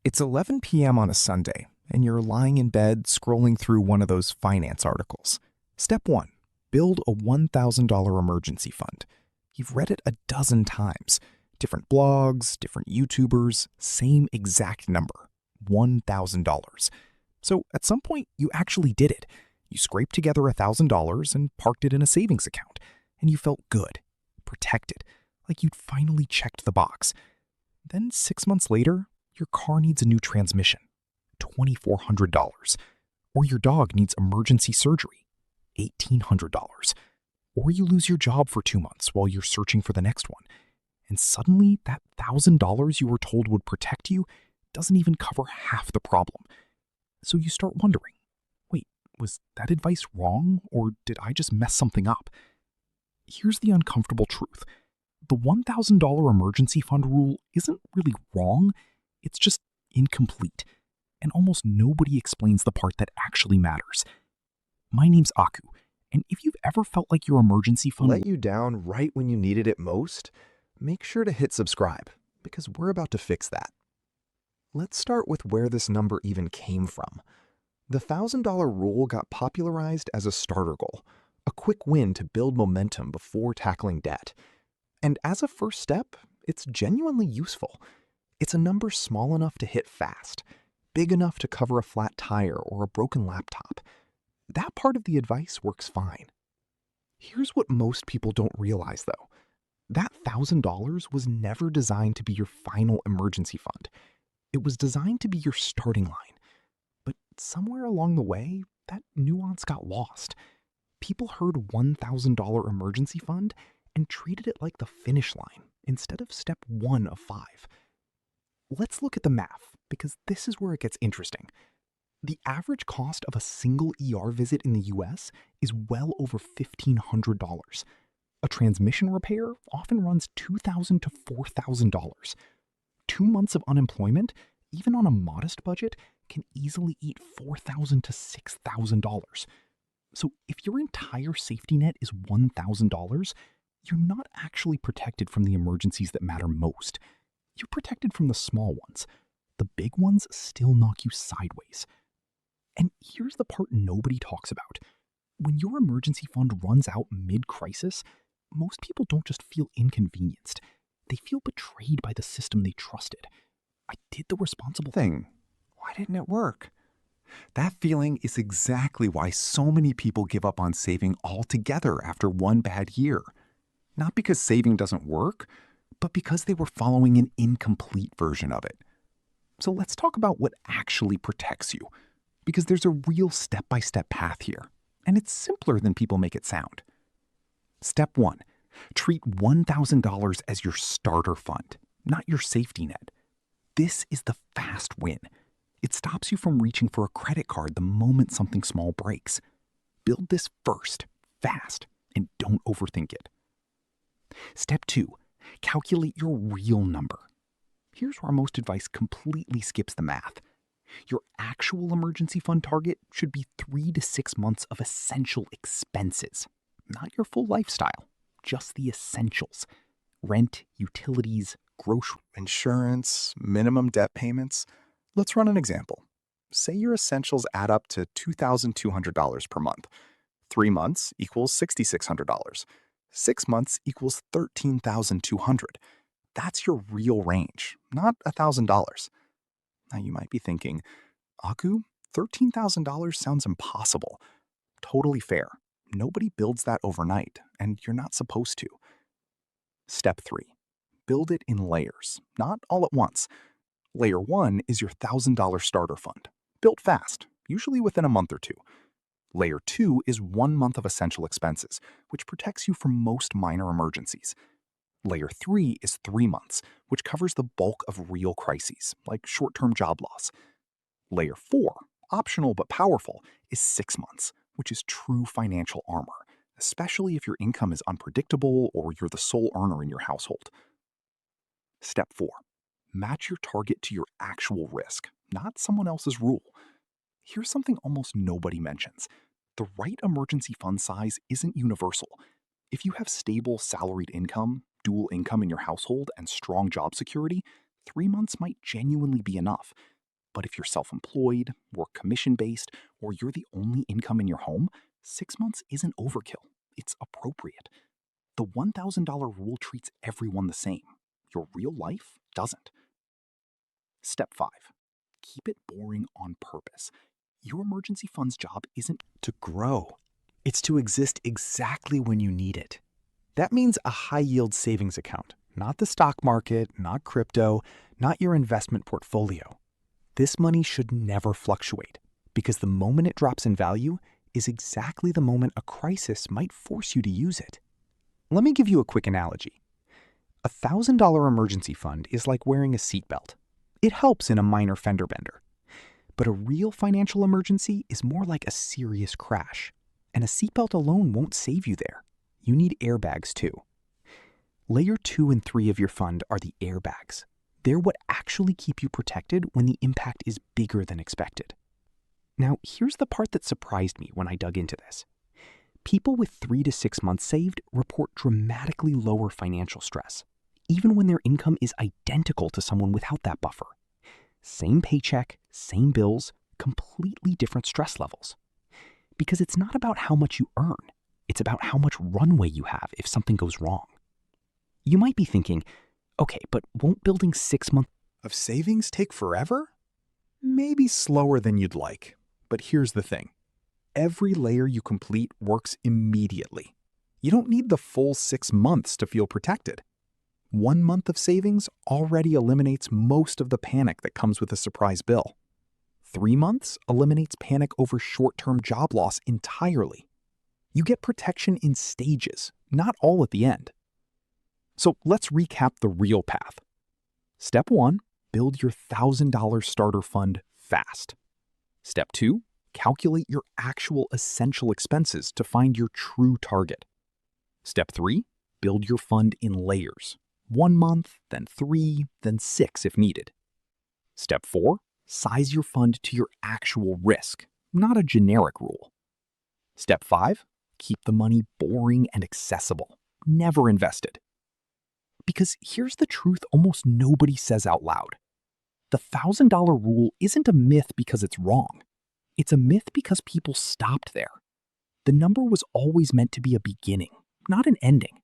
It's 11 p.m. on a Sunday, and you're lying in bed scrolling through one of those finance articles. Step 1. Build a $1,000 emergency fund. You've read it a dozen times. Different blogs, different YouTubers, same exact number, $1,000. So at some point, you actually did it. You scraped together $1,000 and parked it in a savings account, and you felt good, protected, like you'd finally checked the box. Then 6 months later, your car needs a new transmission, $2,400. Or your dog needs emergency surgery, $1,800. Or you lose your job for 2 months while you're searching for the next one. And suddenly, that $1,000 you were told would protect you doesn't even cover half the problem. So you start wondering, wait, was that advice wrong, or did I just mess something up? Here's the uncomfortable truth. The $1,000 emergency fund rule isn't really wrong. It's just incomplete, and almost nobody explains the part that actually matters. My name's Aku, and if you've ever felt like your emergency fund let you down right when you needed it most, make sure to hit subscribe, because we're about to fix that. Let's start with where this number even came from. The $1,000 rule got popularized as a starter goal, a quick win to build momentum before tackling debt. And as a first step, it's genuinely useful. It's a number small enough to hit fast, big enough to cover a flat tire or a broken laptop. That part of the advice works fine. Here's what most people don't realize, though. That $1,000 was never designed to be your final emergency fund. It was designed to be your starting line. But somewhere along the way, that nuance got lost. People heard $1,000 emergency fund and treated it like the finish line instead of step 1 of 5. Let's look at the math, because this is where it gets interesting. The average cost of a single ER visit in the US is well over $1,500. A transmission repair often runs $2,000 to $4,000. 2 months of unemployment, even on a modest budget, can easily eat $4,000 to $6,000. So if your entire safety net is $1,000, you're not actually protected from the emergencies that matter most. You're protected from the small ones. The big ones still knock you sideways. And here's the part nobody talks about. When your emergency fund runs out mid-crisis, most people don't just feel inconvenienced. They feel betrayed by the system they trusted. I did the responsible thing. Why didn't it work? That feeling is exactly why so many people give up on saving altogether after one bad year. Not because saving doesn't work, but because they were following an incomplete version of it. So let's talk about what actually protects you, because there's a real step-by-step path here, and it's simpler than people make it sound. Step 1. Treat $1,000 as your starter fund, not your safety net. This is the fast win. It stops you from reaching for a credit card the moment something small breaks. Build this first, fast, and don't overthink it. Step 2. Calculate your real number. Here's where most advice completely skips the math. Your actual emergency fund target should be 3 to 6 months of essential expenses, not your full lifestyle, just the essentials. Rent, utilities, grocery, Insurance, minimum debt payments. Let's run an example. Say your essentials add up to $2,200 per month. 3 months equals $6,600. 6 months equals $13,200. That's your real range, not $1,000. Now you might be thinking, Aku, $13,000 sounds impossible. Totally fair. Nobody builds that overnight, and you're not supposed to. Step 3. Build it in layers, not all at once. Layer 1 is your $1,000 starter fund, built fast, usually within a month or two. Layer 2 is 1 month of essential expenses, which protects you from most minor emergencies. Layer 3 is 3 months, which covers the bulk of real crises, like short-term job loss. Layer 4, optional but powerful, is 6 months, which is true financial armor, especially if your income is unpredictable or you're the sole earner in your household. Step 4. Match your target to your actual risk, not someone else's rule. Here's something almost nobody mentions. The right emergency fund size isn't universal. If you have stable salaried income, dual income in your household, and strong job security, 3 months might genuinely be enough. But if you're self-employed, work commission-based, or you're the only income in your home, 6 months isn't overkill. It's appropriate. The $1,000 rule treats everyone the same. Your real life doesn't. Step 5. Keep it boring on purpose. Your emergency fund's job isn't To grow. It's to exist exactly when you need it. That means a high-yield savings account, not the stock market, not crypto, not your investment portfolio. This money should never fluctuate because the moment it drops in value is exactly the moment a crisis might force you to use it. Let me give you a quick analogy. A $1,000 emergency fund is like wearing a seatbelt. It helps in a minor fender bender. But a real financial emergency is more like a serious crash. And a seatbelt alone won't save you there. You need airbags too. Layer 2 and 3 of your fund are the airbags. They're what actually keep you protected when the impact is bigger than expected. Now, here's the part that surprised me when I dug into this. People with 3 to 6 months saved report dramatically lower financial stress, even when their income is identical to someone without that buffer. Same paycheck, same bills, completely different stress levels. Because it's not about how much you earn. It's about how much runway you have if something goes wrong. You might be thinking, okay, but won't building 6 months of savings take forever? Maybe slower than you'd like. But here's the thing. Every layer you complete works immediately. You don't need the full 6 months to feel protected. 1 month of savings already eliminates most of the panic that comes with a surprise bill. 3 months eliminates panic over short-term job loss entirely. You get protection in stages, not all at the end. So let's recap the real path. Step 1, build your $1,000 starter fund fast. Step 2, calculate your actual essential expenses to find your true target. Step 3, build your fund in layers. 1 month, then 3, then 6 if needed. Step 4, size your fund to your actual risk, not a generic rule. Step 5, keep the money boring and accessible, never invested. Because here's the truth almost nobody says out loud. The $1,000 rule isn't a myth because it's wrong. It's a myth because people stopped there. The number was always meant to be a beginning, not an ending.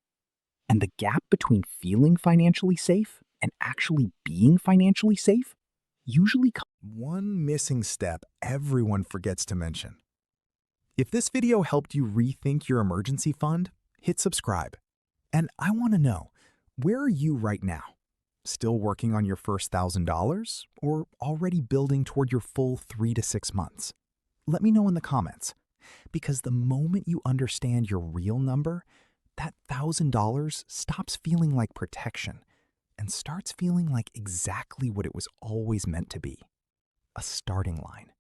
And the gap between feeling financially safe and actually being financially safe usually comes. One missing step everyone forgets to mention. If this video helped you rethink your emergency fund, hit subscribe. And I want to know, where are you right now? Still working on your first $1,000 or already building toward your full 3 to 6 months? Let me know in the comments. Because the moment you understand your real number, that $1,000 stops feeling like protection and starts feeling like exactly what it was always meant to be, a starting line.